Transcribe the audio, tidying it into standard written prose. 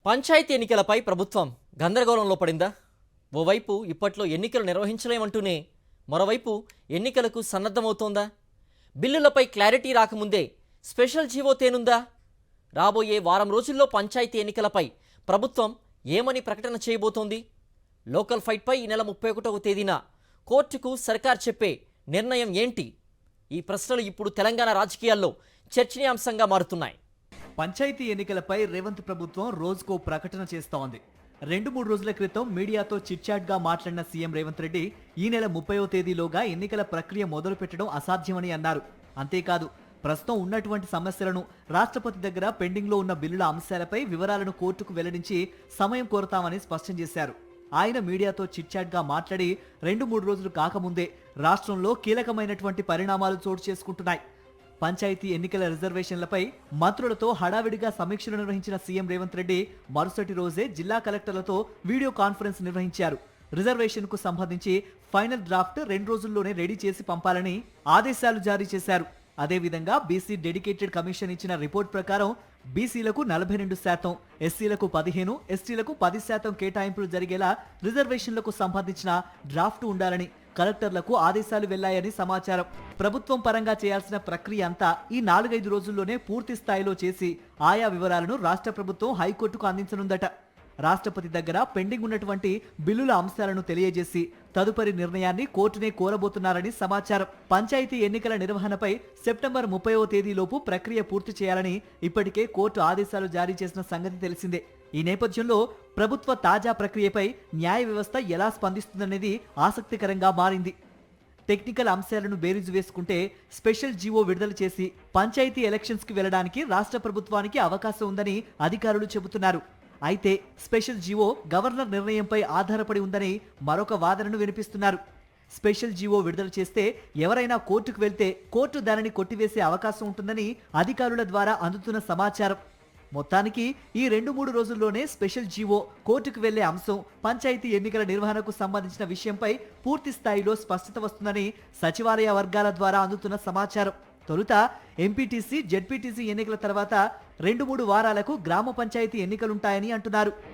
పంచాయతీ ఎన్నికలపై ప్రభుత్వం గందరగోళంలో పడిందా? ఓవైపు ఇప్పట్లో ఎన్నికలు నిర్వహించలేమంటూనే మరోవైపు ఎన్నికలకు సన్నద్ధమవుతోందా? బిల్లులపై క్లారిటీ రాకముందే స్పెషల్ జీవో తేనుందా? రాబోయే వారం రోజుల్లో పంచాయతీ ఎన్నికలపై ప్రభుత్వం ఏమని ప్రకటన చేయబోతోంది? లోకల్ ఫైట్పై ఈ నెల 31వ తేదీన కోర్టుకు సర్కార్ చెప్పే నిర్ణయం ఏంటి? ఈ ప్రశ్నలు ఇప్పుడు తెలంగాణ రాజకీయాల్లో చర్చనీయాంశంగా మారుతున్నాయి. పంచాయతీ ఎన్నికలపై రేవంత్ ప్రభుత్వం రోజుకో ప్రకటన చేస్తోంది. 2-3 రోజుల క్రితం మీడియాతో చిట్చాట్గా మాట్లాడిన సీఎం రేవంత్ రెడ్డి ఈ నెల 30వ తేదీలోగా ఎన్నికల ప్రక్రియ మొదలు పెట్టడం అసాధ్యమని అన్నారు. అంతేకాదు, ప్రస్తుతం ఉన్నటువంటి సమస్యలను, రాష్ట్రపతి దగ్గర పెండింగ్లో ఉన్న బిల్లుల అంశాలపై వివరాలను కోర్టుకు వెల్లడించి సమయం కోరతామని స్పష్టం చేశారు. ఆయన మీడియాతో చిట్చాట్గా మాట్లాడి 2-3 రోజులు కాకముందే రాష్ట్రంలో కీలకమైనటువంటి పరిణామాలు చోటు చేసుకుంటున్నాయి. పంచాయతీ ఎన్నికల రిజర్వేషన్లపై మంత్రులతో హడావిడిగా సమీక్షలు నిర్వహించిన సీఎం రేవంత్ రెడ్డి మరుసటి రోజే జిల్లా కలెక్టర్లతో వీడియో కాన్ఫరెన్స్ నిర్వహించారు. రిజర్వేషన్కు సంబంధించి ఫైనల్ డ్రాఫ్ట్ 2 రోజుల్లోనే రెడీ చేసి పంపాలని ఆదేశాలు జారీ చేశారు. అదేవిధంగా బీసీ డెడికేటెడ్ కమిషన్ ఇచ్చిన రిపోర్ట్ ప్రకారం బీసీలకు 42%, ఎస్సీలకు 15%, ఎస్టీలకు 10% కేటాయింపులు జరిగేలా రిజర్వేషన్లకు సంబంధించిన డ్రాఫ్ట్ ఉండాలని కలెక్టర్లకు ఆదేశాలు వెళ్లాయని సమాచారం. ప్రభుత్వం పరంగా చేయాల్సిన ప్రక్రియ అంతా ఈ 4-5 రోజుల్లోనే పూర్తి స్థాయిలో చేసి ఆయా వివరాలను రాష్ట్ర ప్రభుత్వం హైకోర్టుకు అందించనుందట. రాష్ట్రపతి దగ్గర పెండింగ్ ఉన్నటువంటి బిల్లుల అంశాలను తెలియజేసి తదుపరి నిర్ణయాన్ని కోర్టునే కోరబోతున్నారని సమాచారం. పంచాయతీ ఎన్నికల నిర్వహణపై సెప్టెంబర్ 30వ తేదీలోపు ప్రక్రియ పూర్తి చేయాలని ఇప్పటికే కోర్టు ఆదేశాలు జారీ చేసిన సంగతి తెలిసిందే. ఈ నేపథ్యంలో ప్రభుత్వ తాజా ప్రక్రియపై న్యాయ వ్యవస్థ ఎలా స్పందిస్తుందనేది ఆసక్తికరంగా మారింది. టెక్నికల్ అంశాలను బేరీజు వేసుకుంటే స్పెషల్ జీవో విడుదల చేసి పంచాయతీ ఎలక్షన్స్కి వెళ్లడానికి రాష్ట్ర ప్రభుత్వానికి అవకాశం ఉందని అధికారులు చెబుతున్నారు. అయితే స్పెషల్ జీవో గవర్నర్ నిర్ణయంపై ఆధారపడి ఉందని మరొక వాదనను వినిపిస్తున్నారు. స్పెషల్ జీవో విడుదల చేస్తే ఎవరైనా కోర్టుకు వెళ్తే కోర్టు దానిని కొట్టివేసే అవకాశం ఉంటుందని అధికారుల ద్వారా అందుతున్న సమాచారం. మొత్తానికి ఈ 2-3 రోజుల్లోనే స్పెషల్ జీవో కోర్టుకు వెళ్లే అంశం పంచాయతీ ఎన్నికల నిర్వహణకు సంబంధించిన విషయంపై పూర్తి స్థాయిలో స్పష్టత వస్తుందని సచివాలయ వర్గాల ద్వారా అందుతున్న సమాచారం. తొలుత ఎంపీటీసీ, జెడ్పీటీసీ ఎన్నికల తర్వాత 2-3 వారాలకు గ్రామ పంచాయతీ ఎన్నికలుంటాయని అంటున్నారు.